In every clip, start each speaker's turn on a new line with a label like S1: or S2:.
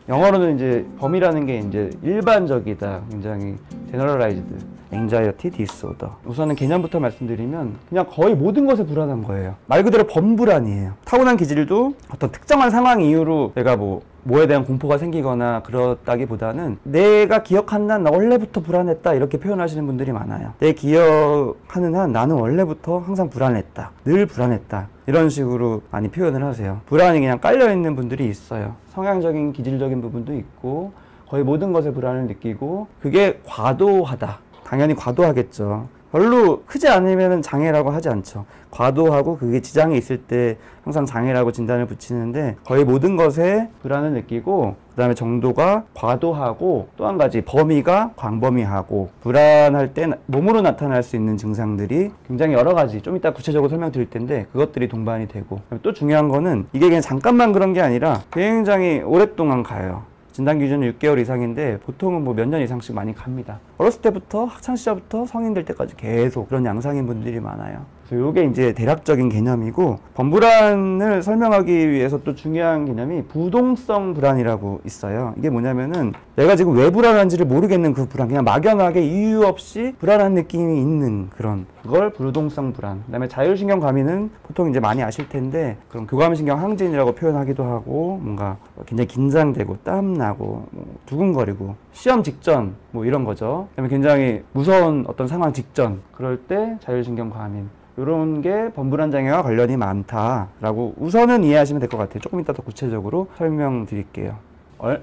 S1: 영어로는 이제 범이라는 게 이제 일반적이다, 굉장히 generalized anxiety disorder. 우선은 개념부터 말씀드리면 그냥 거의 모든 것에 불안한 거예요. 말 그대로 범불안이에요. 타고난 기질도 어떤 특정한 상황 이후로 내가 뭐에 대한 공포가 생기거나 그렇다기보다는 내가 기억하는 한 원래부터 불안했다 이렇게 표현하시는 분들이 많아요. 내 기억하는 한 나는 원래부터 항상 불안했다, 늘 불안했다, 이런 식으로 많이 표현을 하세요. 불안이 그냥 깔려있는 분들이 있어요. 성향적인 기질적인 부분도 있고 거의 모든 것에 불안을 느끼고 그게 과도하다. 당연히 과도하겠죠. 별로 크지 않으면 장애라고 하지 않죠. 과도하고 그게 지장이 있을 때 항상 장애라고 진단을 붙이는데 거의 모든 것에 불안을 느끼고 그 다음에 정도가 과도하고 또 한 가지 범위가 광범위하고 불안할 때 몸으로 나타날 수 있는 증상들이 굉장히 여러 가지 좀 이따 구체적으로 설명드릴 텐데 그것들이 동반이 되고 또 중요한 거는 이게 그냥 잠깐만 그런 게 아니라 굉장히 오랫동안 가요. 진단 기준은 6개월 이상인데 보통은 뭐 몇 년 이상씩 많이 갑니다. 어렸을 때부터 학창시절부터 성인 될 때까지 계속 그런 양상인 분들이 많아요. 그래서 이게 이제 대략적인 개념이고 범불안을 설명하기 위해서 또 중요한 개념이 부동성 불안이라고 있어요. 이게 뭐냐면은 내가 지금 왜 불안한지를 모르겠는 그 불안, 그냥 막연하게 이유 없이 불안한 느낌이 있는 그걸 부동성 불안. 그다음에 자율신경 과민은 보통 이제 많이 아실 텐데 그런 교감신경 항진이라고 표현하기도 하고 뭔가 굉장히 긴장되고 땀나고 두근거리고 시험 직전 뭐 이런 거죠. 그다음에 굉장히 무서운 어떤 상황 직전 그럴 때 자율신경 과민. 이런 게 범불안 장애와 관련이 많다라고 우선은 이해하시면 될 것 같아요. 조금 이따 더 구체적으로 설명드릴게요.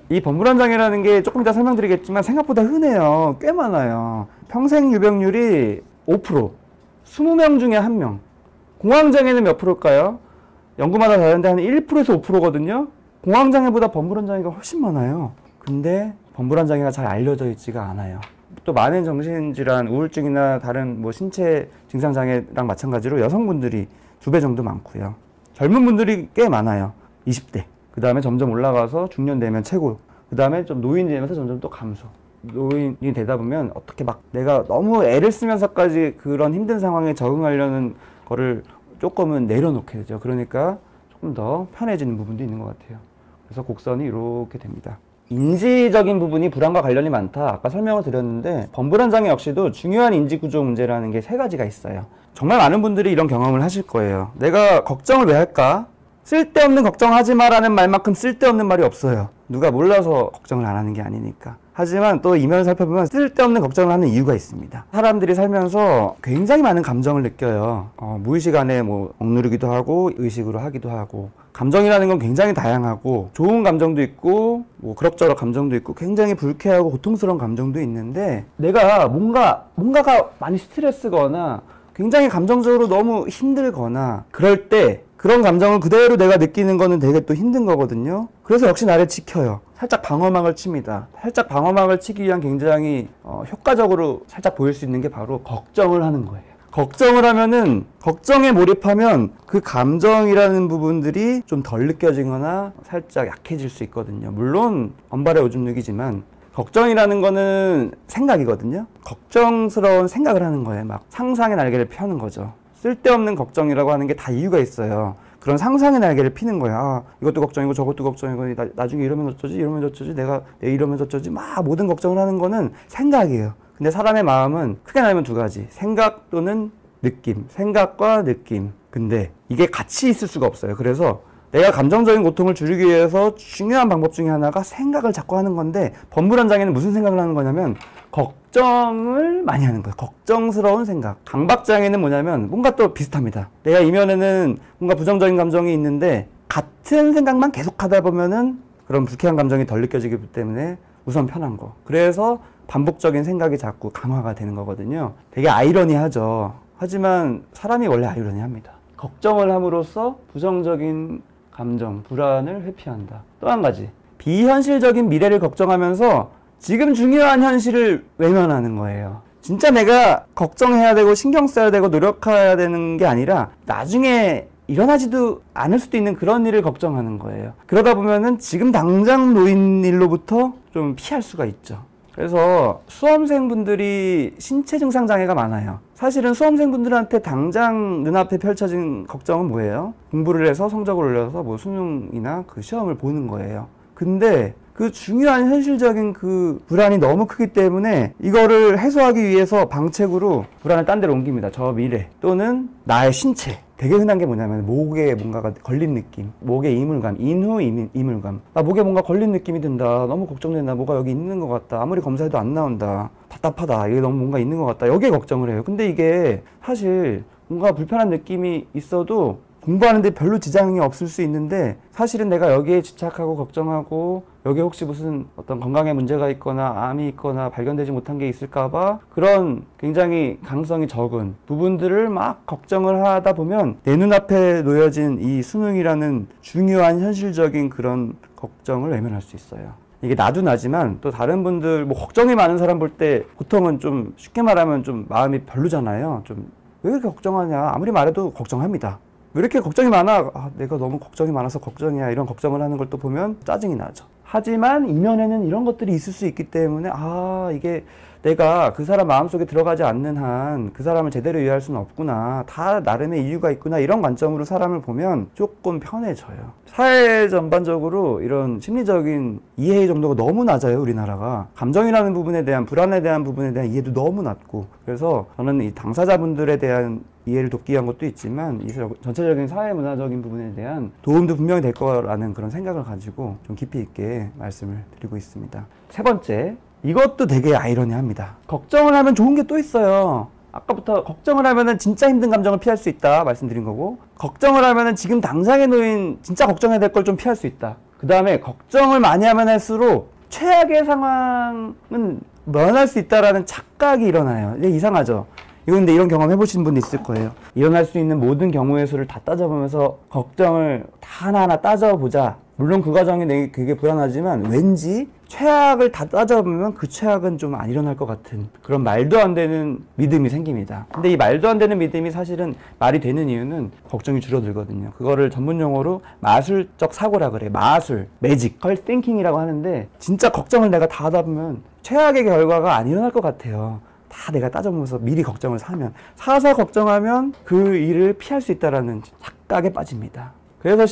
S1: 이 범불안 장애라는 게 조금 이따 설명드리겠지만 생각보다 흔해요. 꽤 많아요. 평생 유병률이 5%, 20명 중에 1명. 공황장애는 몇 프로일까요? 연구마다 다른데 한 1%에서 5%거든요. 공황장애보다 범불안 장애가 훨씬 많아요. 근데 범불안 장애가 잘 알려져 있지가 않아요. 또 많은 정신질환, 우울증이나 다른 뭐 신체 증상장애랑 마찬가지로 여성분들이 2배 정도 많고요. 젊은 분들이 꽤 많아요. 20대. 그 다음에 점점 올라가서 중년 되면 최고. 그 다음에 좀 노인이 되면서 점점 또 감소. 노인이 되다 보면 어떻게 막 내가 너무 애를 쓰면서까지 그런 힘든 상황에 적응하려는 거를 조금은 내려놓게 되죠. 그러니까 조금 더 편해지는 부분도 있는 것 같아요. 그래서 곡선이 이렇게 됩니다. 인지적인 부분이 불안과 관련이 많다. 아까 설명을 드렸는데 범불안 장애 역시도 중요한 인지구조 문제라는 게 3가지가 있어요. 정말 많은 분들이 이런 경험을 하실 거예요. 내가 걱정을 왜 할까? 쓸데없는 걱정하지 마라는 말만큼 쓸데없는 말이 없어요. 누가 몰라서 걱정을 안 하는 게 아니니까. 하지만 또 이면을 살펴보면 쓸데없는 걱정을 하는 이유가 있습니다. 사람들이 살면서 굉장히 많은 감정을 느껴요. 무의식 안에 뭐 억누르기도 하고 의식으로 하기도 하고 감정이라는 건 굉장히 다양하고 좋은 감정도 있고 뭐 그럭저럭 감정도 있고 굉장히 불쾌하고 고통스러운 감정도 있는데 내가 뭔가가 많이 스트레스거나 굉장히 감정적으로 너무 힘들거나 그럴 때 그런 감정을 그대로 내가 느끼는 거는 되게 또 힘든 거거든요. 그래서 역시 나를 지켜요. 살짝 방어막을 칩니다. 살짝 방어막을 치기 위한 굉장히 효과적으로 살짝 보일 수 있는 게 바로 걱정을 하는 거예요. 걱정을 하면은 걱정에 몰입하면 그 감정이라는 부분들이 좀 덜 느껴지거나 살짝 약해질 수 있거든요. 물론 언발의 오줌 누기지만 걱정이라는 거는 생각이거든요. 걱정스러운 생각을 하는 거예요. 막 상상의 날개를 펴는 거죠. 쓸데없는 걱정이라고 하는 게 다 이유가 있어요. 그런 상상의 날개를 피는 거야. 아, 이것도 걱정이고 저것도 걱정이고 나중에 이러면 어쩌지 이러면 어쩌지 내가 이러면 어쩌지 막 모든 걱정을 하는 거는 생각이에요. 근데 사람의 마음은 크게 나누면 2가지. 생각 또는 느낌. 생각과 느낌. 근데 이게 같이 있을 수가 없어요. 그래서 내가 감정적인 고통을 줄이기 위해서 중요한 방법 중에 하나가 생각을 자꾸 하는 건데 범불안 장애는 무슨 생각을 하는 거냐면 걱정을 많이 하는 거예요. 걱정스러운 생각. 강박 장애는 뭐냐면 뭔가 또 비슷합니다. 내가 이면에는 뭔가 부정적인 감정이 있는데 같은 생각만 계속 하다 보면은 그런 불쾌한 감정이 덜 느껴지기 때문에 우선 편한 거. 그래서 반복적인 생각이 자꾸 강화가 되는 거거든요. 되게 아이러니하죠. 하지만 사람이 원래 아이러니합니다. 걱정을 함으로써 부정적인 감정, 불안을 회피한다. 또 한 가지. 비현실적인 미래를 걱정하면서 지금 중요한 현실을 외면하는 거예요. 진짜 내가 걱정해야 되고 신경 써야 되고 노력해야 되는 게 아니라 나중에 일어나지도 않을 수도 있는 그런 일을 걱정하는 거예요. 그러다 보면은 지금 당장 놓인 일로부터 좀 피할 수가 있죠. 그래서 수험생분들이 신체 증상 장애가 많아요. 사실은 수험생분들한테 당장 눈앞에 펼쳐진 걱정은 뭐예요? 공부를 해서 성적을 올려서 뭐 수능이나 그 시험을 보는 거예요. 근데 그 중요한 현실적인 그 불안이 너무 크기 때문에 이거를 해소하기 위해서 방책으로 불안을 딴 데로 옮깁니다. 저 미래 또는 나의 신체. 되게 흔한 게 뭐냐면 목에 뭔가가 걸린 느낌, 목에 이물감, 인후 이물감. 나 목에 뭔가 걸린 느낌이 든다. 너무 걱정된다. 뭐가 여기 있는 것 같다. 아무리 검사해도 안 나온다. 답답하다. 이게 너무 뭔가 있는 것 같다. 여기에 걱정을 해요. 근데 이게 사실 뭔가 불편한 느낌이 있어도 공부하는데 별로 지장이 없을 수 있는데 사실은 내가 여기에 집착하고 걱정하고 여기에 혹시 무슨 어떤 건강에 문제가 있거나 암이 있거나 발견되지 못한 게 있을까봐 그런 굉장히 가능성이 적은 부분들을 막 걱정을 하다 보면 내 눈앞에 놓여진 이 수능이라는 중요한 현실적인 그런 걱정을 외면할 수 있어요. 이게 나도 나지만 또 다른 분들 뭐 걱정이 많은 사람 볼 때 보통은 좀 쉽게 말하면 좀 마음이 별로잖아요. 좀 왜 이렇게 걱정하냐. 아무리 말해도 걱정합니다. 왜 이렇게 걱정이 많아? 아, 내가 너무 걱정이 많아서 걱정이야. 이런 걱정을 하는 걸 또 보면 짜증이 나죠. 하지만 이면에는 이런 것들이 있을 수 있기 때문에 아, 이게 내가 그 사람 마음속에 들어가지 않는 한 그 사람을 제대로 이해할 수는 없구나. 다 나름의 이유가 있구나. 이런 관점으로 사람을 보면 조금 편해져요. 사회 전반적으로 이런 심리적인 이해 정도가 너무 낮아요. 우리나라가. 감정이라는 부분에 대한 불안에 대한 부분에 대한 이해도 너무 낮고 그래서 저는 이 당사자분들에 대한 이해를 돕기 위한 것도 있지만 이 전체적인 사회 문화적인 부분에 대한 도움도 분명히 될 거라는 그런 생각을 가지고 좀 깊이 있게 말씀을 드리고 있습니다. 세 번째, 이것도 되게 아이러니합니다. 걱정을 하면 좋은 게 또 있어요. 아까부터 걱정을 하면은 진짜 힘든 감정을 피할 수 있다 말씀드린 거고 걱정을 하면은 지금 당장에 놓인 진짜 걱정해야 될 걸 좀 피할 수 있다. 그 다음에 걱정을 많이 하면 할수록 최악의 상황은 면할 수 있다라는 착각이 일어나요. 이게 이상하죠? 근데 이런 경험 해보신 분 있을 거예요. 일어날 수 있는 모든 경우의 수를 다 따져보면서 걱정을 다 하나하나 따져보자. 물론 그 과정이 되게 불안하지만 왠지 최악을 다 따져보면 그 최악은 좀 안 일어날 것 같은 그런 말도 안 되는 믿음이 생깁니다. 근데 이 말도 안 되는 믿음이 사실은 말이 되는 이유는 걱정이 줄어들거든요. 그거를 전문 용어로 마술적 사고라 그래요. 마술, 매지컬 띵킹이라고 하는데 진짜 걱정을 내가 다 하다 보면 최악의 결과가 안 일어날 것 같아요. 다 내가 따져보면서 미리 걱정을 사서 걱정하면 그 일을 피할 수 있다라는 착각에 빠집니다. 그래서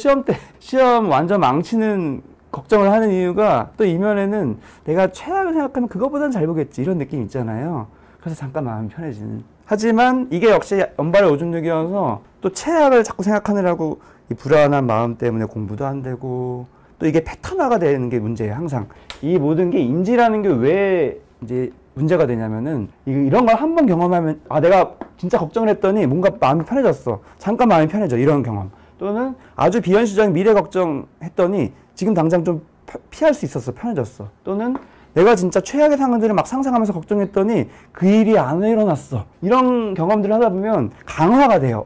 S1: 시험 완전 망치는 걱정을 하는 이유가 또 이면에는 내가 최악을 생각하면 그거보단 잘 보겠지 이런 느낌 있잖아요. 그래서 잠깐 마음이 편해지는. 하지만 이게 역시 연발의 오줌누기여서 또 최악을 자꾸 생각하느라고 이 불안한 마음 때문에 공부도 안 되고 또 이게 패턴화가 되는 게 문제예요. 항상 이 모든 게 인지라는 게 왜 이제 문제가 되냐면은 이런 걸 한 번 경험하면 아 내가 진짜 걱정을 했더니 뭔가 마음이 편해졌어. 잠깐 마음이 편해져. 이런 경험. 또는 아주 비현실적인 미래 걱정했더니 지금 당장 좀 피할 수 있었어. 편해졌어. 또는 내가 진짜 최악의 상황들을 막 상상하면서 걱정했더니 그 일이 안 일어났어. 이런 경험들을 하다 보면 강화가 돼요.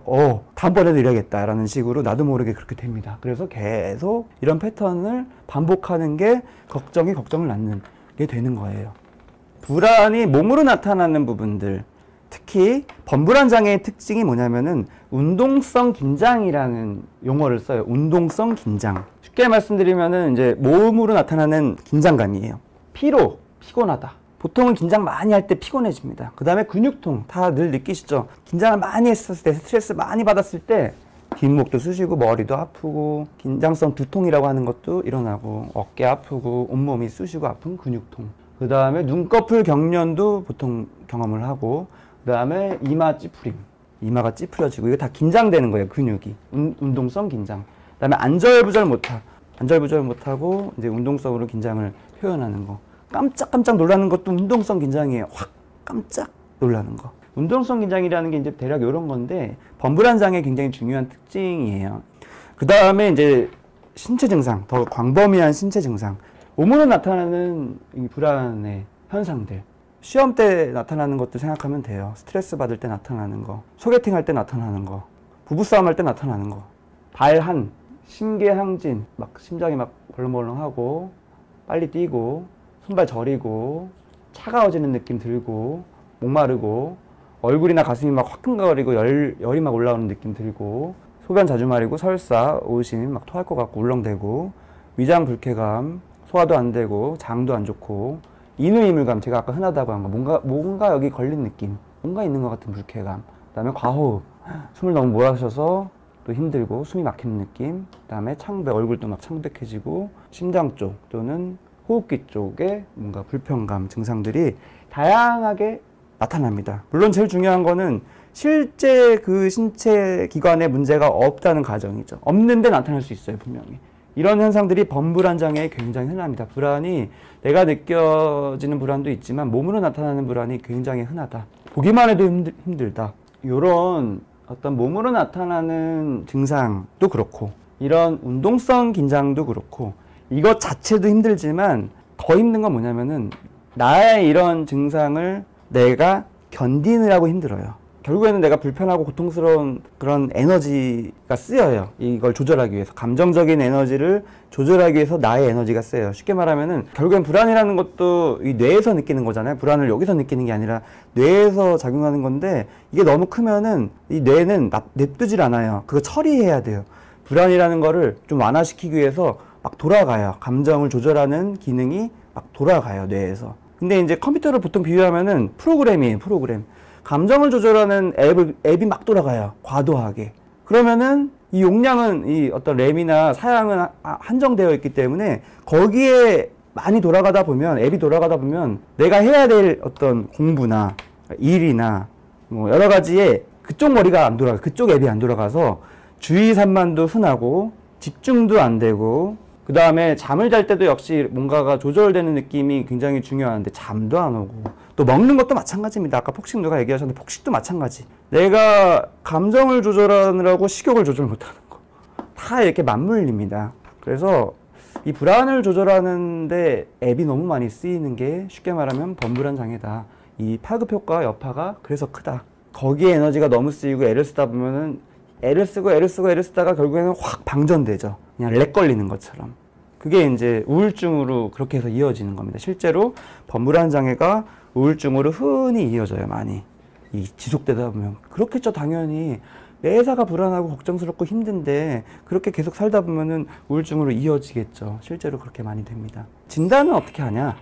S1: 다음번에도 이래야겠다라는 식으로 나도 모르게 그렇게 됩니다. 그래서 계속 이런 패턴을 반복하는 게 걱정을 낳는 게 되는 거예요. 불안이 몸으로 나타나는 부분들, 특히 범불안 장애의 특징이 뭐냐면은 운동성 긴장이라는 용어를 써요. 운동성 긴장. 쉽게 말씀드리면은 이제 몸으로 나타나는 긴장감이에요. 피곤하다. 보통은 긴장 많이 할 때 피곤해집니다. 그 다음에 근육통, 다 늘 느끼시죠? 긴장을 많이 했었을 때, 스트레스 많이 받았을 때 뒷목도 쑤시고 머리도 아프고 긴장성 두통이라고 하는 것도 일어나고 어깨 아프고 온몸이 쑤시고 아픈 근육통. 그 다음에 눈꺼풀 경련도 보통 경험을 하고 그 다음에 이마 찌푸림. 이마가 찌푸려지고 이거 다 긴장되는 거예요. 근육이. 운동성 긴장. 그 다음에 안절부절 못하고 이제 운동성으로 긴장을 표현하는 거. 깜짝 놀라는 것도 운동성 긴장이에요. 확 깜짝 놀라는 거. 운동성 긴장이라는 게 이제 대략 이런 건데 범불안 장애의 굉장히 중요한 특징이에요. 그 다음에 이제 신체 증상, 더 광범위한 신체 증상. 몸으로 나타나는 이 불안의 현상들. 시험 때 나타나는 것도 생각하면 돼요. 스트레스 받을 때 나타나는 거, 소개팅 할 때 나타나는 거, 부부싸움 할 때 나타나는 거, 발한, 심계항진, 막 심장이 막 벌렁벌렁하고 빨리 뛰고 손발 저리고 차가워지는 느낌 들고 목마르고 얼굴이나 가슴이 막 화끈거리고 열이 막 올라오는 느낌 들고 소변 자주 마리고 설사, 오심, 막 토할 것 같고 울렁대고 위장 불쾌감, 소화도 안 되고 장도 안 좋고 인후이물감, 제가 아까 흔하다고 한 거 뭔가 여기 걸린 느낌, 뭔가 있는 것 같은 불쾌감. 그 다음에 과호흡, 숨을 너무 몰아쉬어서 또 힘들고 숨이 막히는 느낌. 그 다음에 창백, 얼굴도 막 창백해지고 심장 쪽 또는 호흡기 쪽에 뭔가 불편감 증상들이 다양하게 나타납니다. 물론 제일 중요한 거는 실제 그 신체 기관에 문제가 없다는 가정이죠. 없는데 나타날 수 있어요, 분명히. 이런 현상들이 범불안 장애에 굉장히 흔합니다. 불안이 내가 느껴지는 불안도 있지만 몸으로 나타나는 불안이 굉장히 흔하다. 보기만 해도 힘들다. 이런 어떤 몸으로 나타나는 증상도 그렇고 이런 운동성 긴장도 그렇고 이것 자체도 힘들지만 더 힘든 건 뭐냐면은 나의 이런 증상을 내가 견디느라고 힘들어요. 결국에는 내가 불편하고 고통스러운 그런 에너지가 쓰여요. 이걸 조절하기 위해서. 감정적인 에너지를 조절하기 위해서 나의 에너지가 쓰여요. 쉽게 말하면은 결국엔 불안이라는 것도 이 뇌에서 느끼는 거잖아요. 불안을 여기서 느끼는 게 아니라 뇌에서 작용하는 건데 이게 너무 크면은 이 뇌는 냅두질 않아요. 그거 처리해야 돼요. 불안이라는 거를 좀 완화시키기 위해서 막 돌아가요. 감정을 조절하는 기능이 막 돌아가요, 뇌에서. 근데 이제 컴퓨터를 보통 비유하면은 프로그램이에요, 프로그램. 감정을 조절하는 앱이 막 돌아가요. 과도하게. 그러면은 이 용량은 이 어떤 램이나 사양은 한정되어 있기 때문에 거기에 많이 돌아가다 보면, 앱이 돌아가다 보면 내가 해야 될 어떤 공부나 일이나 뭐 여러 가지에 그쪽 머리가 안 돌아가, 그쪽 앱이 안 돌아가서 주의 산만도 흔하고 집중도 안 되고 그 다음에 잠을 잘 때도 역시 뭔가가 조절되는 느낌이 굉장히 중요한데 잠도 안 오고 또 먹는 것도 마찬가지입니다. 아까 폭식 누가 얘기하셨는데 폭식도 마찬가지. 내가 감정을 조절하느라고 식욕을 조절 못하는 거 다 이렇게 맞물립니다. 그래서 이 불안을 조절하는데 앱이 너무 많이 쓰이는 게 쉽게 말하면 범불안 장애다. 이 파급 효과 여파가 그래서 크다. 거기에 에너지가 너무 쓰이고 애를 쓰다 보면은 애를 쓰다가 결국에는 확 방전되죠. 그냥 렉 걸리는 것처럼. 그게 이제 우울증으로 그렇게 해서 이어지는 겁니다. 실제로 범불안 장애가 우울증으로 흔히 이어져요, 많이. 이 지속되다 보면. 그렇겠죠, 당연히. 매사가 불안하고 걱정스럽고 힘든데 그렇게 계속 살다 보면은 우울증으로 이어지겠죠. 실제로 그렇게 많이 됩니다. 진단은 어떻게 하냐?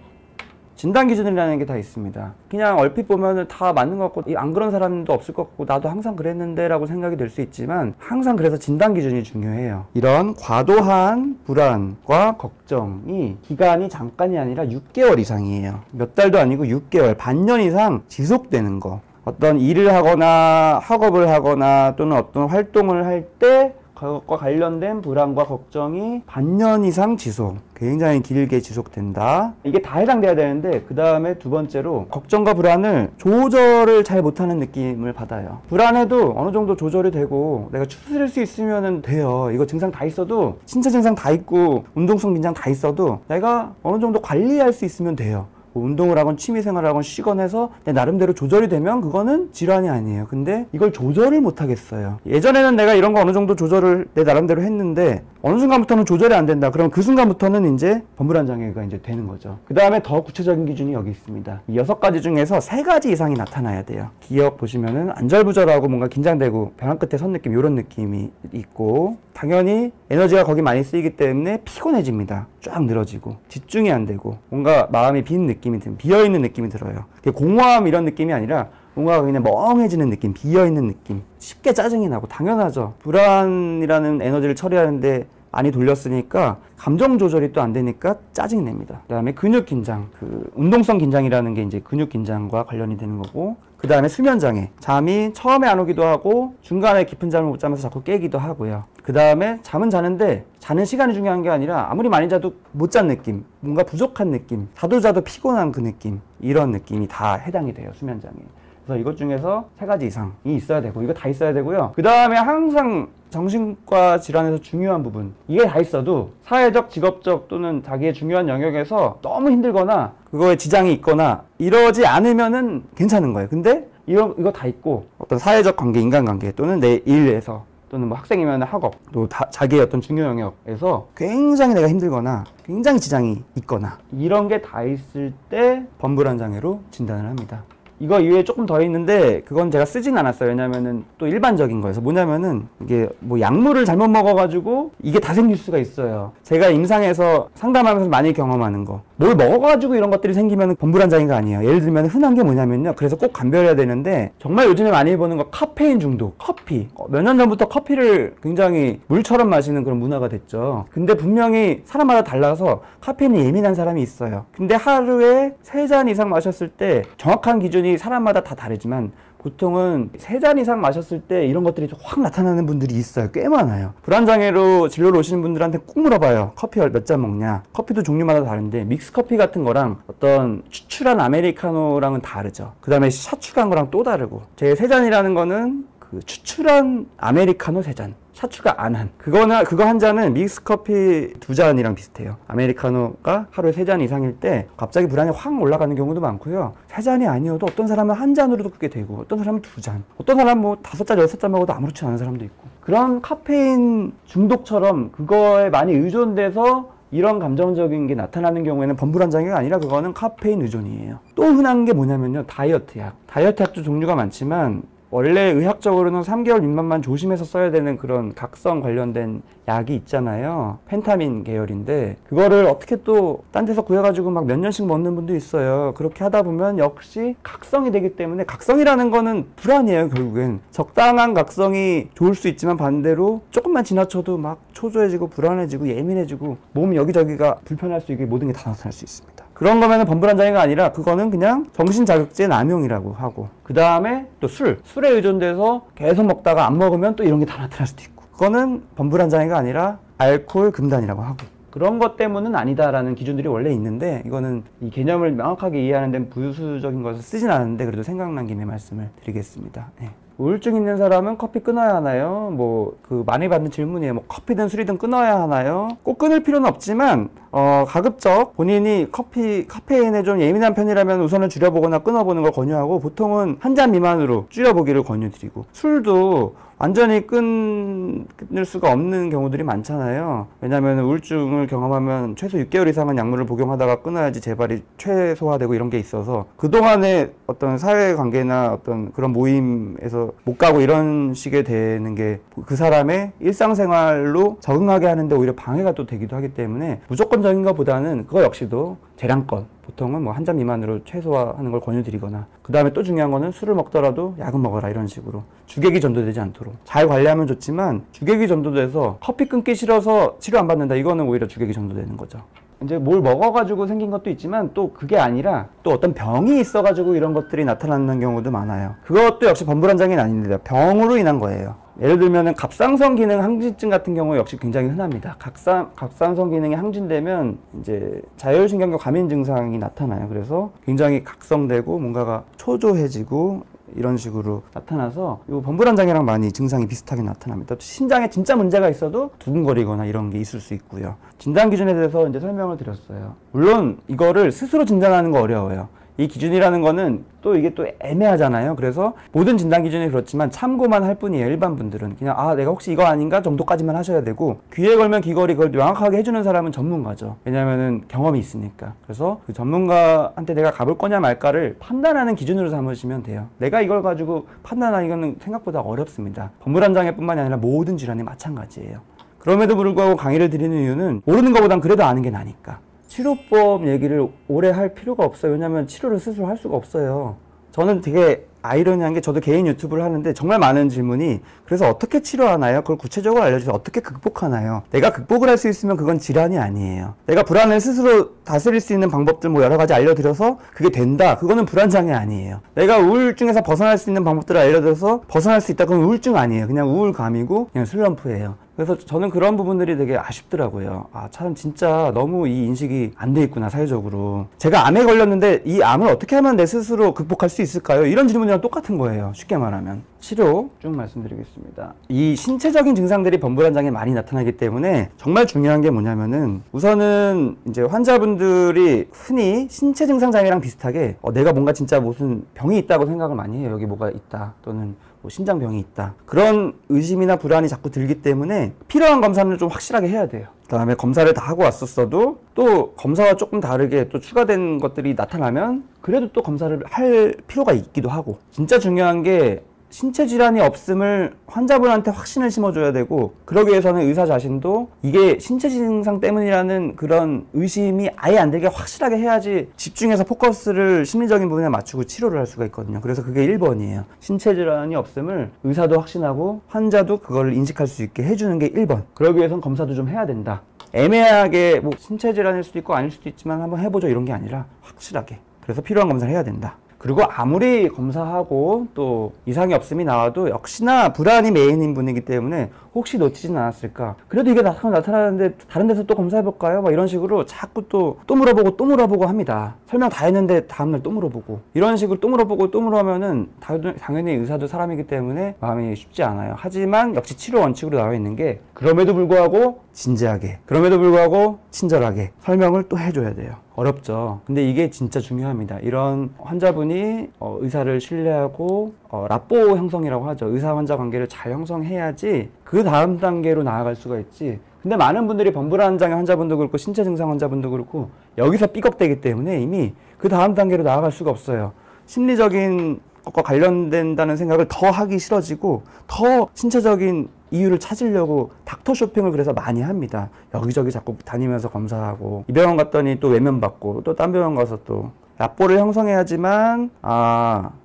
S1: 진단 기준이라는 게 다 있습니다. 그냥 얼핏 보면은 다 맞는 것 같고 안 그런 사람도 없을 것 같고 나도 항상 그랬는데 라고 생각이 될 수 있지만 항상 그래서 진단 기준이 중요해요. 이런 과도한 불안과 걱정이 기간이 잠깐이 아니라 6개월 이상이에요. 몇 달도 아니고 6개월, 반년 이상 지속되는 거. 어떤 일을 하거나 학업을 하거나 또는 어떤 활동을 할 때 그것과 관련된 불안과 걱정이 반년 이상 지속, 굉장히 길게 지속된다. 이게 다 해당돼야 되는데 그 다음에 두 번째로 걱정과 불안을 조절을 잘 못하는 느낌을 받아요. 불안해도 어느 정도 조절이 되고 내가 추스릴 수 있으면 돼요. 이거 증상 다 있어도 신체 증상 다 있고 운동성 긴장 다 있어도 내가 어느 정도 관리할 수 있으면 돼요. 뭐 운동을 하건 취미생활을 하건 쉬건 해서 내 나름대로 조절이 되면 그거는 질환이 아니에요. 근데 이걸 조절을 못 하겠어요. 예전에는 내가 이런 거 어느 정도 조절을 내 나름대로 했는데 어느 순간부터는 조절이 안 된다. 그럼 그 순간부터는 이제 범불안 장애가 이제 되는 거죠. 그 다음에 더 구체적인 기준이 여기 있습니다. 이 6가지 중에서 3가지 이상이 나타나야 돼요. 기억 보시면은 안절부절하고 뭔가 긴장되고 벼랑 끝에 선 느낌, 이런 느낌이 있고 당연히 에너지가 거기 많이 쓰이기 때문에 피곤해집니다. 쫙 늘어지고 집중이 안 되고 뭔가 마음이 빈 느낌이 비어있는 느낌이 들어요. 공허함 이런 느낌이 아니라 뭔가 그냥 멍해지는 느낌, 비어있는 느낌, 쉽게 짜증이 나고 당연하죠. 불안이라는 에너지를 처리하는데 많이 돌렸으니까 감정 조절이 또 안 되니까 짜증이 납니다. 그 다음에 근육 긴장, 운동성 긴장이라는 게 이제 근육 긴장과 관련이 되는 거고, 그 다음에 수면 장애, 잠이 처음에 안 오기도 하고 중간에 깊은 잠을 못 자면서 자꾸 깨기도 하고요. 그 다음에 잠은 자는데 자는 시간이 중요한 게 아니라 아무리 많이 자도 못 잔 느낌, 뭔가 부족한 느낌, 자도 피곤한 그 느낌, 이런 느낌이 다 해당이 돼요, 수면 장애. 그래서 이것 중에서 3가지 이상이 있어야 되고, 이거 다 있어야 되고요. 그 다음에 항상 정신과 질환에서 중요한 부분, 이게 다 있어도 사회적, 직업적 또는 자기의 중요한 영역에서 너무 힘들거나 그거에 지장이 있거나 이러지 않으면은 괜찮은 거예요. 근데 이거 다 있고 어떤 사회적 관계, 인간관계 또는 내 일에서 또는 뭐 학생이면 학업, 또 자기의 어떤 중요 영역에서 굉장히 내가 힘들거나 굉장히 지장이 있거나 이런 게 다 있을 때 범불안 장애로 진단을 합니다. 이거 이외에 조금 더 있는데 그건 제가 쓰진 않았어요. 왜냐면은 또 일반적인 거여서. 뭐냐면은 이게 뭐 약물을 잘못 먹어가지고 이게 다 생길 수가 있어요. 제가 임상에서 상담하면서 많이 경험하는 거. 뭘 먹어가지고 이런 것들이 생기면 범불안장애가 아니에요. 예를 들면 흔한 게 뭐냐면요. 그래서 꼭 감별해야 되는데 정말 요즘에 많이 보는 거 카페인 중독, 커피. 몇 년 전부터 커피를 굉장히 물처럼 마시는 그런 문화가 됐죠. 근데 분명히 사람마다 달라서 카페인에 예민한 사람이 있어요. 근데 하루에 3잔 이상 마셨을 때 정확한 기준이 사람마다 다 다르지만 보통은 3잔 이상 마셨을 때 이런 것들이 확 나타나는 분들이 있어요. 꽤 많아요. 불안장애로 진료를 오시는 분들한테 꼭 물어봐요. 커피 몇 잔 먹냐? 커피도 종류마다 다른데 믹스커피 같은 거랑 어떤 추출한 아메리카노랑은 다르죠. 그 다음에 샷 추가한 거랑 또 다르고, 제 3잔이라는 거는 그 추출한 아메리카노 3잔, 샷 추가 안 한. 그거 한 잔은 믹스커피 2잔이랑 비슷해요. 아메리카노가 하루에 3잔 이상일 때 갑자기 불안이 확 올라가는 경우도 많고요. 3잔이 아니어도 어떤 사람은 한 잔으로도 그게 되고, 어떤 사람은 2잔, 어떤 사람은 뭐 5잔, 6잔 먹어도 아무렇지 않은 사람도 있고. 그런 카페인 중독처럼 그거에 많이 의존돼서 이런 감정적인 게 나타나는 경우에는 범불안장애가 아니라 그거는 카페인 의존이에요. 또 흔한 게 뭐냐면요. 다이어트 약. 다이어트 약도 종류가 많지만 원래 의학적으로는 3개월 미만만 조심해서 써야 되는 그런 각성 관련된 약이 있잖아요. 펜타민 계열인데 그거를 어떻게 또 딴 데서 구해가지고 막 몇 년씩 먹는 분도 있어요. 그렇게 하다 보면 역시 각성이 되기 때문에, 각성이라는 거는 불안이에요. 결국엔 적당한 각성이 좋을 수 있지만 반대로 조금만 지나쳐도 막 초조해지고 불안해지고 예민해지고 몸 여기저기가 불편할 수 있게 모든 게 다 나타날 수 있습니다. 그런 거면은 범불안장애가 아니라 그거는 그냥 정신자극제 남용이라고 하고, 그 다음에 또 술에 의존돼서 계속 먹다가 안 먹으면 또 이런 게 다 나타날 수도 있고, 그거는 범불안장애가 아니라 알코올 금단이라고 하고, 그런 것 때문은 아니다라는 기준들이 원래 있는데, 이거는 이 개념을 명확하게 이해하는 데는 부수적인 것을 쓰진 않았는데 그래도 생각난 김에 말씀을 드리겠습니다. 네. 우울증 있는 사람은 커피 끊어야 하나요? 많이 받는 질문이에요. 커피든 술이든 끊어야 하나요? 꼭 끊을 필요는 없지만, 가급적 본인이 카페인에 좀 예민한 편이라면 우선은 줄여보거나 끊어보는 걸 권유하고, 보통은 한 잔 미만으로 줄여보기를 권유드리고, 술도 완전히 끊을 수가 없는 경우들이 많잖아요. 왜냐하면 우울증을 경험하면 최소 6개월 이상은 약물을 복용하다가 끊어야지 재발이 최소화되고 이런 게 있어서, 그동안의 어떤 사회관계나 어떤 그런 모임에서 못 가고 이런 식의 되는 게 그 사람의 일상생활로 적응하게 하는데 오히려 방해가 또 되기도 하기 때문에 무조건적인 것보다는 그거 역시도 재량권, 보통은 뭐 한 잔 미만으로 최소화하는 걸 권유드리거나, 그 다음에 또 중요한 거는 술을 먹더라도 약은 먹어라, 이런 식으로 주객이 전도되지 않도록 잘 관리하면 좋지만, 주객이 전도돼서 커피 끊기 싫어서 치료 안 받는다, 이거는 오히려 주객이 전도되는 거죠. 이제 뭘 먹어가지고 생긴 것도 있지만 또 그게 아니라 또 어떤 병이 있어가지고 이런 것들이 나타나는 경우도 많아요. 그것도 역시 범불안장애는 아닙니다. 병으로 인한 거예요. 예를 들면은 갑상선 기능 항진증 같은 경우 역시 굉장히 흔합니다. 갑상선 기능이 항진되면 이제 자율신경계 과민 증상이 나타나요. 그래서 굉장히 각성되고 뭔가가 초조해지고 이런 식으로 나타나서 이 범불안장애랑 많이 증상이 비슷하게 나타납니다. 신장에 진짜 문제가 있어도 두근거리거나 이런 게 있을 수 있고요. 진단 기준에 대해서 이제 설명을 드렸어요. 물론 이거를 스스로 진단하는 거 어려워요. 이 기준이라는 거는 또 이게 또 애매하잖아요. 그래서 모든 진단 기준이 그렇지만 참고만 할 뿐이에요. 일반 분들은 그냥 내가 혹시 이거 아닌가 정도까지만 하셔야 되고, 귀에 걸면 귀걸이 그걸 명확하게 해주는 사람은 전문가죠. 왜냐면은 경험이 있으니까. 그래서 그 전문가한테 내가 가볼 거냐 말까를 판단하는 기준으로 삼으시면 돼요. 내가 이걸 가지고 판단하는 거는 생각보다 어렵습니다. 범불안장애뿐만이 아니라 모든 질환이 마찬가지예요. 그럼에도 불구하고 강의를 드리는 이유는 모르는 것보단 그래도 아는 게 나니까. 치료법 얘기를 오래 할 필요가 없어요. 왜냐면 치료를 스스로 할 수가 없어요. 저는 되게 아이러니한 게, 저도 개인 유튜브를 하는데 정말 많은 질문이, 그래서 어떻게 치료하나요? 그걸 구체적으로 알려주세요. 어떻게 극복하나요? 내가 극복을 할 수 있으면 그건 질환이 아니에요. 내가 불안을 스스로 다스릴 수 있는 방법들 여러 가지 알려드려서 그게 된다, 그거는 불안장애 아니에요. 내가 우울증에서 벗어날 수 있는 방법들을 알려드려서 벗어날 수 있다, 그건 우울증 아니에요. 그냥 우울감이고 그냥 슬럼프예요. 그래서 저는 그런 부분들이 되게 아쉽더라고요. 참 진짜 너무 이 인식이 안 돼 있구나, 사회적으로. 제가 암에 걸렸는데 이 암을 어떻게 하면 내 스스로 극복할 수 있을까요? 이런 질문이랑 똑같은 거예요. 쉽게 말하면. 치료 쭉 말씀드리겠습니다. 이 신체적인 증상들이 범불안장애에 많이 나타나기 때문에 정말 중요한 게 뭐냐면은, 우선은 이제 환자분들이 흔히 신체 증상 장애랑 비슷하게 내가 뭔가 진짜 무슨 병이 있다고 생각을 많이 해요. 여기 뭐가 있다, 또는 뭐 심장병이 있다. 그런 의심이나 불안이 자꾸 들기 때문에 필요한 검사는 좀 확실하게 해야 돼요. 그다음에 검사를 다 하고 왔었어도 또 검사와 조금 다르게 또 추가된 것들이 나타나면 그래도 또 검사를 할 필요가 있기도 하고, 진짜 중요한 게 신체 질환이 없음을 환자분한테 확신을 심어줘야 되고, 그러기 위해서는 의사 자신도 이게 신체 증상 때문이라는 그런 의심이 아예 안 되게 확실하게 해야지 집중해서 포커스를 심리적인 부분에 맞추고 치료를 할 수가 있거든요. 그래서 그게 1번이에요. 신체 질환이 없음을 의사도 확신하고 환자도 그걸 인식할 수 있게 해주는 게 1번. 그러기 위해서는 검사도 좀 해야 된다. 애매하게 뭐 신체 질환일 수도 있고 아닐 수도 있지만 한번 해보죠 이런 게 아니라 확실하게. 그래서 필요한 검사를 해야 된다. 그리고 아무리 검사하고 또 이상이 없음이 나와도 역시나 불안이 메인인 분이기 때문에 혹시 놓치진 않았을까, 그래도 이게 나타나는데 다른 데서 또 검사해볼까요? 막 이런 식으로 자꾸 또 물어보고 합니다. 설명 다 했는데 다음날 또 물어보고, 이런 식으로 또 물어보면은 당연히 의사도 사람이기 때문에 마음이 쉽지 않아요. 하지만 역시 치료 원칙으로 나와 있는 게 그럼에도 불구하고 진지하게, 그럼에도 불구하고 친절하게 설명을 또 해줘야 돼요. 어렵죠. 근데 이게 진짜 중요합니다. 이런 환자분이 의사를 신뢰하고 라포 형성이라고 하죠. 의사 환자 관계를 잘 형성해야지 그 다음 단계로 나아갈 수가 있지. 근데 많은 분들이 범불안 장애 환자분도 그렇고 신체 증상 환자분도 그렇고 여기서 삐걱대기 때문에 이미 그 다음 단계로 나아갈 수가 없어요. 심리적인 것과 관련된다는 생각을 더 하기 싫어지고 더 신체적인 이유를 찾으려고 닥터 쇼핑을 그래서 많이 합니다. 여기저기 자꾸 다니면서 검사하고, 이 병원 갔더니 또 외면받고 또 딴 병원 가서 또 라포를 형성해야지만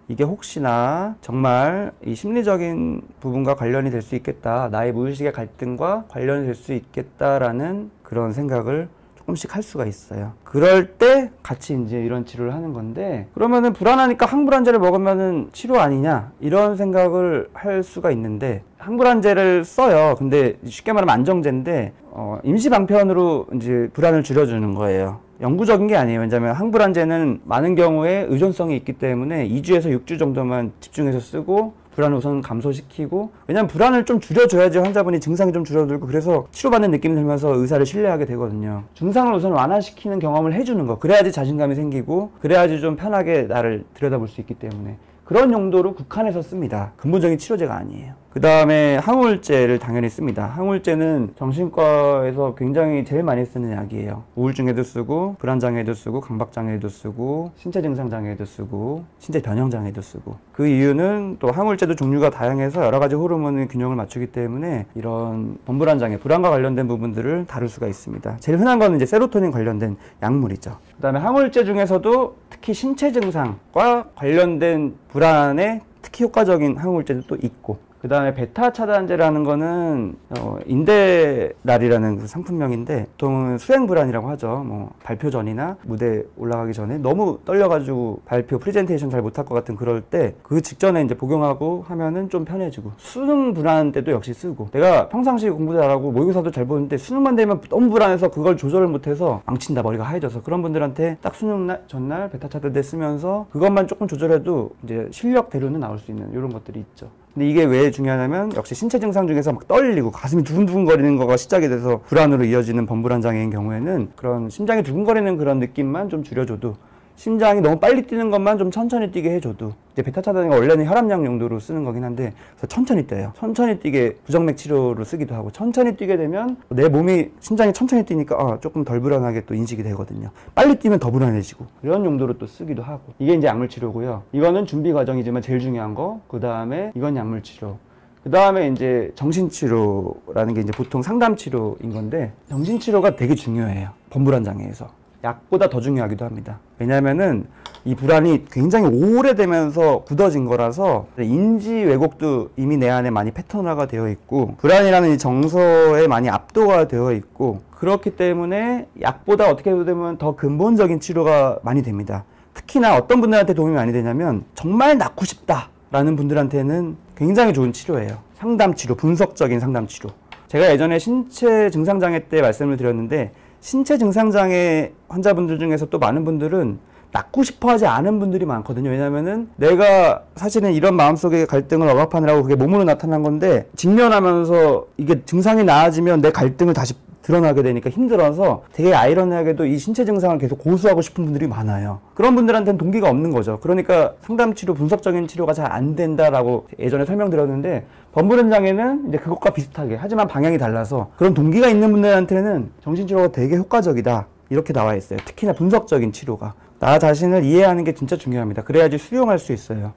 S1: 이게 혹시나 정말 이 심리적인 부분과 관련이 될 수 있겠다, 나의 무의식의 갈등과 관련이 될 수 있겠다라는 그런 생각을 조금씩 할 수가 있어요. 그럴 때 같이 이제 이런 치료를 하는 건데, 그러면은 불안하니까 항불안제를 먹으면은 치료 아니냐 이런 생각을 할 수가 있는데, 항불안제를 써요. 근데 쉽게 말하면 안정제인데 임시 방편으로 이제 불안을 줄여주는 거예요. 영구적인 게 아니에요. 왜냐하면 항불안제는 많은 경우에 의존성이 있기 때문에 2주에서 6주 정도만 집중해서 쓰고 불안을 우선 감소시키고, 왜냐면 불안을 좀 줄여줘야지 환자분이 증상이 좀 줄어들고 그래서 치료받는 느낌이 들면서 의사를 신뢰하게 되거든요. 증상을 우선 완화시키는 경험을 해주는 거, 그래야지 자신감이 생기고 그래야지 좀 편하게 나를 들여다볼 수 있기 때문에 그런 용도로 국한해서 씁니다. 근본적인 치료제가 아니에요. 그 다음에 항우울제를 당연히 씁니다. 항우울제는 정신과에서 굉장히 제일 많이 쓰는 약이에요. 우울증에도 쓰고 불안장애에도 쓰고 강박장애에도 쓰고 신체 증상장애에도 쓰고 신체 변형장애에도 쓰고, 그 이유는 또 항우울제도 종류가 다양해서 여러 가지 호르몬의 균형을 맞추기 때문에 이런 범불안장애, 불안과 관련된 부분들을 다룰 수가 있습니다. 제일 흔한 거는 이제 세로토닌 관련된 약물이죠. 그 다음에 항우울제 중에서도 특히 신체 증상과 관련된 불안에 특히 효과적인 항우울제도 또 있고, 그 다음에 베타 차단제라는 거는 인데랄이라는 그 상품명인데 보통은 수행불안이라고 하죠. 뭐 발표 전이나 무대 올라가기 전에 너무 떨려가지고 발표 프레젠테이션 잘 못할 것 같은 그럴 때 그 직전에 이제 복용하고 하면은 좀 편해지고, 수능 불안 때도 역시 쓰고, 내가 평상시에 공부도 잘하고 모의고사도 잘 보는데 수능만 되면 너무 불안해서 그걸 조절을 못해서 망친다, 머리가 하얘져서, 그런 분들한테 딱 수능 전날 베타 차단제 쓰면서 그것만 조금 조절해도 이제 실력대로는 나올 수 있는 이런 것들이 있죠. 근데 이게 왜 중요하냐면 역시 신체 증상 중에서 막 떨리고 가슴이 두근두근거리는 거가 시작이 돼서 불안으로 이어지는 범불안 장애인 경우에는 그런 심장이 두근거리는 그런 느낌만 좀 줄여줘도, 심장이 너무 빨리 뛰는 것만 좀 천천히 뛰게 해줘도, 이제 베타 차단제가 원래는 혈압약 용도로 쓰는 거긴 한데 그래서 천천히 뛰어요. 천천히 뛰게 부정맥 치료로 쓰기도 하고, 천천히 뛰게 되면 내 몸이, 심장이 천천히 뛰니까 조금 덜 불안하게 또 인식이 되거든요. 빨리 뛰면 더 불안해지고, 이런 용도로 또 쓰기도 하고. 이게 이제 약물 치료고요. 이거는 준비 과정이지만 제일 중요한 거. 그 다음에 이건 약물 치료. 그 다음에 이제 정신치료라는 게 이제 보통 상담치료인 건데, 정신치료가 되게 중요해요. 범불안 장애에서. 약보다 더 중요하기도 합니다. 왜냐면은 이 불안이 굉장히 오래되면서 굳어진 거라서 인지 왜곡도 이미 내 안에 많이 패턴화가 되어 있고, 불안이라는 이 정서에 많이 압도가 되어 있고, 그렇기 때문에 약보다 어떻게 보면 더 근본적인 치료가 많이 됩니다. 특히나 어떤 분들한테 도움이 많이 되냐면 정말 낫고 싶다 라는 분들한테는 굉장히 좋은 치료예요. 상담치료, 분석적인 상담치료. 제가 예전에 신체 증상장애 때 말씀을 드렸는데, 신체 증상장애 환자분들 중에서 또 많은 분들은 낫고 싶어 하지 않은 분들이 많거든요. 왜냐면은 내가 사실은 이런 마음속의 갈등을 억압하느라고 그게 몸으로 나타난 건데, 직면하면서 이게 증상이 나아지면 내 갈등을 다시 드러나게 되니까 힘들어서 되게 아이러니하게도 이 신체 증상을 계속 고수하고 싶은 분들이 많아요. 그런 분들한테는 동기가 없는 거죠. 그러니까 상담치료, 분석적인 치료가 잘 안 된다라고 예전에 설명드렸는데, 범불안 장애는 이제 그것과 비슷하게, 하지만 방향이 달라서 그런 동기가 있는 분들한테는 정신치료가 되게 효과적이다, 이렇게 나와 있어요. 특히나 분석적인 치료가. 나 자신을 이해하는 게 진짜 중요합니다. 그래야지 수용할 수 있어요.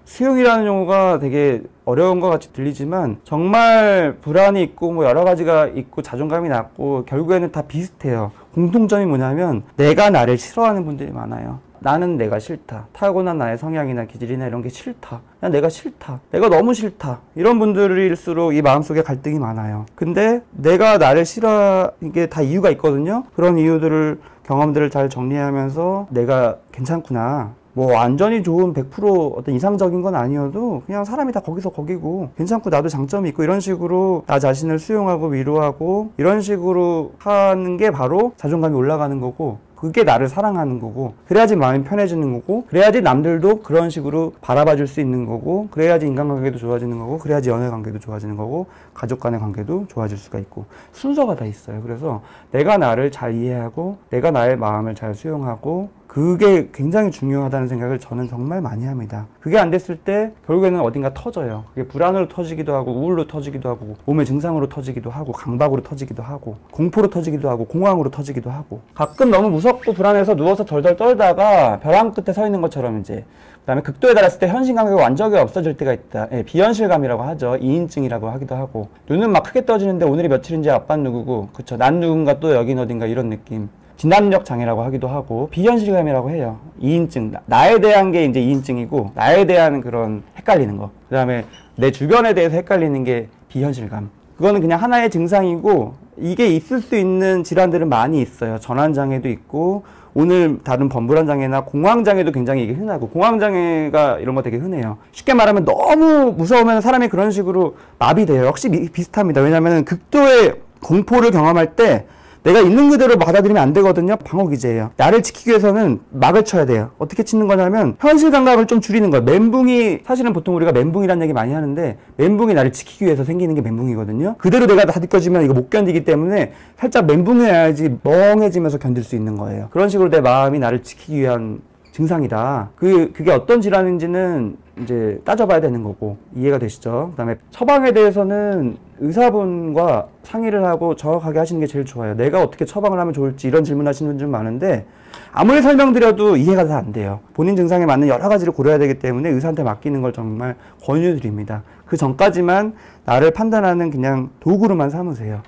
S1: 수용이라는 용어가 되게 어려운 것 같이 들리지만 정말 불안이 있고 뭐 여러 가지가 있고 자존감이 낮고 결국에는 다 비슷해요. 공통점이 뭐냐면 내가 나를 싫어하는 분들이 많아요. 나는 내가 싫다. 타고난 나의 성향이나 기질이나 이런 게 싫다. 그냥 내가 싫다. 내가 너무 싫다. 이런 분들일수록 이 마음속에 갈등이 많아요. 근데 내가 나를 싫어하는 게 다 이유가 있거든요. 그런 이유들을, 경험들을 잘 정리하면서 내가 괜찮구나. 뭐 완전히 좋은 100% 어떤 이상적인 건 아니어도 그냥 사람이 다 거기서 거기고 괜찮고 나도 장점이 있고, 이런 식으로 나 자신을 수용하고 위로하고 이런 식으로 하는 게 바로 자존감이 올라가는 거고, 그게 나를 사랑하는 거고, 그래야지 마음이 편해지는 거고, 그래야지 남들도 그런 식으로 바라봐 줄 수 있는 거고, 그래야지 인간관계도 좋아지는 거고, 그래야지 연애관계도 좋아지는 거고, 가족 간의 관계도 좋아질 수가 있고, 순서가 다 있어요. 그래서 내가 나를 잘 이해하고 내가 나의 마음을 잘 수용하고, 그게 굉장히 중요하다는 생각을 저는 정말 많이 합니다. 그게 안 됐을 때 결국에는 어딘가 터져요. 그게 불안으로 터지기도 하고, 우울로 터지기도 하고, 몸의 증상으로 터지기도 하고, 강박으로 터지기도 하고, 공포로 터지기도 하고, 공황으로 터지기도 하고, 가끔 너무 무섭고 불안해서 누워서 덜덜 떨다가 벼랑 끝에 서 있는 것처럼 이제, 그 다음에 극도에 달했을 때 현실감이 완전히 없어질 때가 있다. 예, 비현실감이라고 하죠. 이인증이라고 하기도 하고, 눈은 막 크게 떠지는데 오늘이 며칠인지 아빠는 누구고, 그쵸, 난 누군가 또 여긴 어딘가, 이런 느낌. 진단력 장애라고 하기도 하고, 비현실감이라고 해요. 이인증. 나에 대한 게 이제 이인증이고, 나에 대한 그런 헷갈리는 거. 그 다음에 내 주변에 대해서 헷갈리는 게 비현실감. 그거는 그냥 하나의 증상이고, 이게 있을 수 있는 질환들은 많이 있어요. 전환장애도 있고, 오늘 다룬 범불안 장애나 공황장애도 굉장히 이게 흔하고, 공황장애가 이런 거 되게 흔해요. 쉽게 말하면 너무 무서우면 사람이 그런 식으로 마비돼요. 역시 비슷합니다. 왜냐하면 극도의 공포를 경험할 때 내가 있는 그대로 받아들이면 안 되거든요. 방어기제예요. 나를 지키기 위해서는 막을 쳐야 돼요. 어떻게 치는 거냐면 현실 감각을 좀 줄이는 거예요. 멘붕이, 사실은 보통 우리가 멘붕이라는 얘기 많이 하는데, 멘붕이 나를 지키기 위해서 생기는 게 멘붕이거든요. 그대로 내가 다 느껴지면 이거 못 견디기 때문에 살짝 멘붕해야지 멍해지면서 견딜 수 있는 거예요. 그런 식으로 내 마음이 나를 지키기 위한 증상이다. 그게 어떤 질환인지는 이제 따져봐야 되는 거고, 이해가 되시죠? 그 다음에 처방에 대해서는 의사분과 상의를 하고 정확하게 하시는 게 제일 좋아요. 내가 어떻게 처방을 하면 좋을지 이런 질문 하시는 분들 많은데, 아무리 설명드려도 이해가 다 안 돼요. 본인 증상에 맞는 여러 가지를 고려해야 되기 때문에 의사한테 맡기는 걸 정말 권유드립니다. 그 전까지만 나를 판단하는 그냥 도구로만 삼으세요.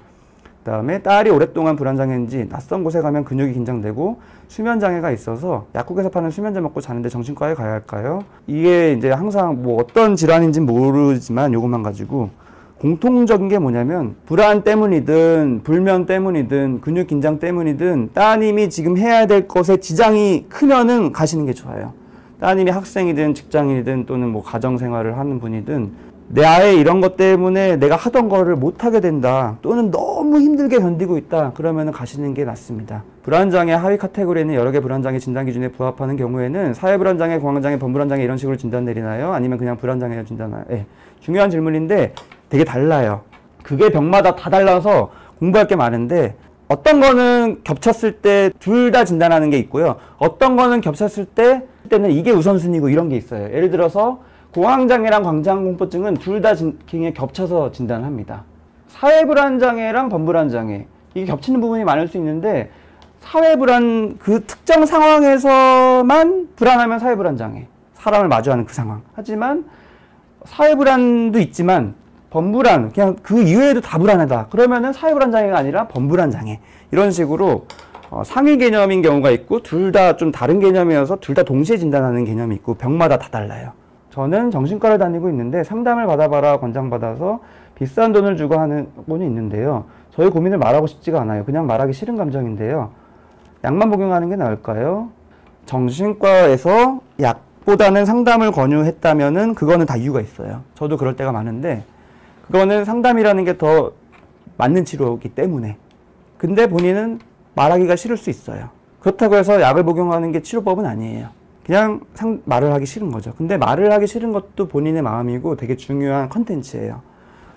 S1: 그 다음에 딸이 오랫동안 불안장애인지 낯선 곳에 가면 근육이 긴장되고 수면장애가 있어서 약국에서 파는 수면제 먹고 자는데 정신과에 가야 할까요? 이게 이제 항상 뭐 어떤 질환인지는 모르지만 요것만 가지고 공통적인 게 뭐냐면, 불안 때문이든 불면 때문이든 근육 긴장 때문이든 따님이 지금 해야 될 것에 지장이 크면은 가시는 게 좋아요. 따님이 학생이든 직장인이든 또는 뭐 가정생활을 하는 분이든 내 아이 이런 것 때문에 내가 하던 거를 못하게 된다, 또는 너무 힘들게 견디고 있다, 그러면 가시는 게 낫습니다. 불안장애 하위 카테고리에는 여러 개 불안장애 진단 기준에 부합하는 경우에는 사회불안장애, 공황장애, 범불안장애 이런 식으로 진단 내리나요? 아니면 그냥 불안장애로 진단하나요? 예, 중요한 질문인데 되게 달라요. 그게 병마다 다 달라서 공부할 게 많은데, 어떤 거는 겹쳤을 때 둘 다 진단하는 게 있고요. 어떤 거는 겹쳤을 때는 이게 우선순위고 이런 게 있어요. 예를 들어서 공황장애랑 광장공포증은 둘 다 겹쳐서 진단합니다. 사회불안장애랑 범불안장애, 이게 겹치는 부분이 많을 수 있는데, 사회불안, 그 특정 상황에서만 불안하면 사회불안장애, 사람을 마주하는 그 상황. 하지만 사회불안도 있지만 범불안, 그냥 그 이외에도 다 불안하다, 그러면은 사회불안장애가 아니라 범불안장애, 이런 식으로 상위 개념인 경우가 있고, 둘 다 좀 다른 개념이어서 둘 다 동시에 진단하는 개념이 있고, 병마다 다 달라요. 저는 정신과를 다니고 있는데 상담을 받아봐라 권장받아서 비싼 돈을 주고 하는 분이 있는데요. 저희 고민을 말하고 싶지가 않아요. 그냥 말하기 싫은 감정인데요. 약만 복용하는 게 나을까요? 정신과에서 약보다는 상담을 권유했다면은 그거는 다 이유가 있어요. 저도 그럴 때가 많은데, 그거는 상담이라는 게 더 맞는 치료이기 때문에. 근데 본인은 말하기가 싫을 수 있어요. 그렇다고 해서 약을 복용하는 게 치료법은 아니에요. 그냥 말을 하기 싫은 거죠. 근데 말을 하기 싫은 것도 본인의 마음이고 되게 중요한 컨텐츠예요.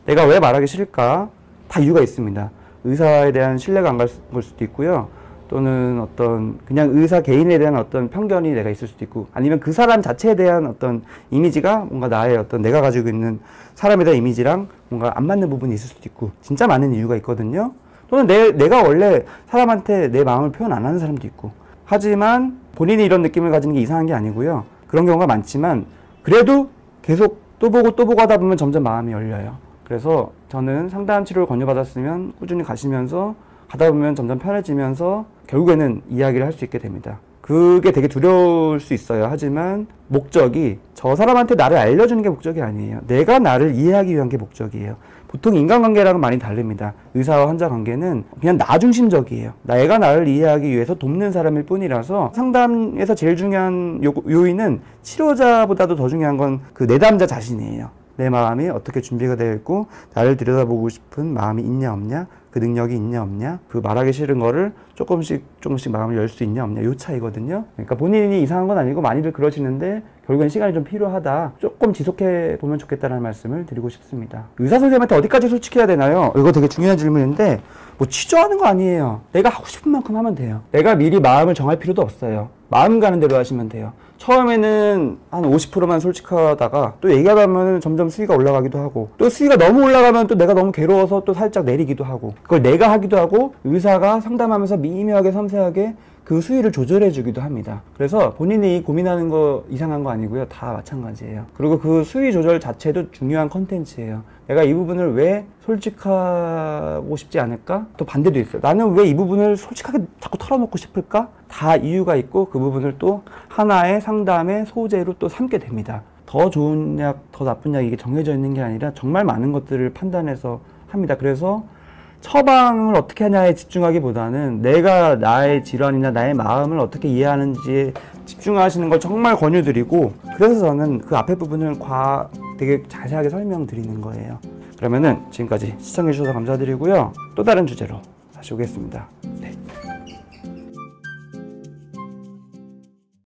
S1: 내가 왜 말하기 싫을까? 다 이유가 있습니다. 의사에 대한 신뢰가 안 갈 걸 수도 있고요. 또는 어떤 그냥 의사 개인에 대한 어떤 편견이 내가 있을 수도 있고, 아니면 그 사람 자체에 대한 어떤 이미지가 뭔가 나의 어떤 내가 가지고 있는 사람에 대한 이미지랑 뭔가 안 맞는 부분이 있을 수도 있고, 진짜 많은 이유가 있거든요. 또는 내가 원래 사람한테 내 마음을 표현 안 하는 사람도 있고, 하지만 본인이 이런 느낌을 가지는 게 이상한 게 아니고요. 그런 경우가 많지만 그래도 계속 또 보고 하다 보면 점점 마음이 열려요. 그래서 저는 상담 치료를 권유받았으면 꾸준히 가시면서 가다 보면 점점 편해지면서 결국에는 이야기를 할 수 있게 됩니다. 그게 되게 두려울 수 있어요. 하지만 목적이 저 사람한테 나를 알려주는 게 목적이 아니에요. 내가 나를 이해하기 위한 게 목적이에요. 보통 인간관계랑은 많이 다릅니다. 의사와 환자 관계는 그냥 나 중심적이에요. 내가 나를 이해하기 위해서 돕는 사람일 뿐이라서, 상담에서 제일 중요한 요인은 치료자보다도 더 중요한 건 그 내담자 자신이에요. 내 마음이 어떻게 준비가 되어 있고, 나를 들여다보고 싶은 마음이 있냐 없냐, 그 능력이 있냐 없냐, 그 말하기 싫은 거를 조금씩 마음을 열 수 있냐 없냐, 요 차이거든요. 그러니까 본인이 이상한 건 아니고 많이들 그러시는데 결국엔 시간이 좀 필요하다, 조금 지속해 보면 좋겠다는 말씀을 드리고 싶습니다. 의사 선생님한테 어디까지 솔직해야 되나요? 이거 되게 중요한 질문인데, 뭐 취조하는 거 아니에요. 내가 하고 싶은 만큼 하면 돼요. 내가 미리 마음을 정할 필요도 없어요. 마음 가는 대로 하시면 돼요. 처음에는 한 50%만 솔직하다가 또 얘기하다 보면 점점 수위가 올라가기도 하고, 또 수위가 너무 올라가면 또 내가 너무 괴로워서 또 살짝 내리기도 하고, 그걸 내가 하기도 하고, 의사가 상담하면서 미묘하게 섬세하게 그 수위를 조절해 주기도 합니다. 그래서 본인이 고민하는 거 이상한 거 아니고요. 다 마찬가지예요. 그리고 그 수위 조절 자체도 중요한 컨텐츠예요. 내가 이 부분을 왜 솔직하고 싶지 않을까? 또 반대도 있어요. 나는 왜 이 부분을 솔직하게 자꾸 털어놓고 싶을까? 다 이유가 있고, 그 부분을 또 하나의 상담의 소재로 또 삼게 됩니다. 더 좋은 약, 더 나쁜 약, 이게 정해져 있는 게 아니라 정말 많은 것들을 판단해서 합니다. 그래서 처방을 어떻게 하냐에 집중하기보다는 내가 나의 질환이나 나의 마음을 어떻게 이해하는지에 집중하시는 걸 정말 권유드리고, 그래서 저는 그 앞에 부분을 되게 자세하게 설명드리는 거예요. 그러면은 지금까지 시청해주셔서 감사드리고요. 또 다른 주제로 다시 오겠습니다.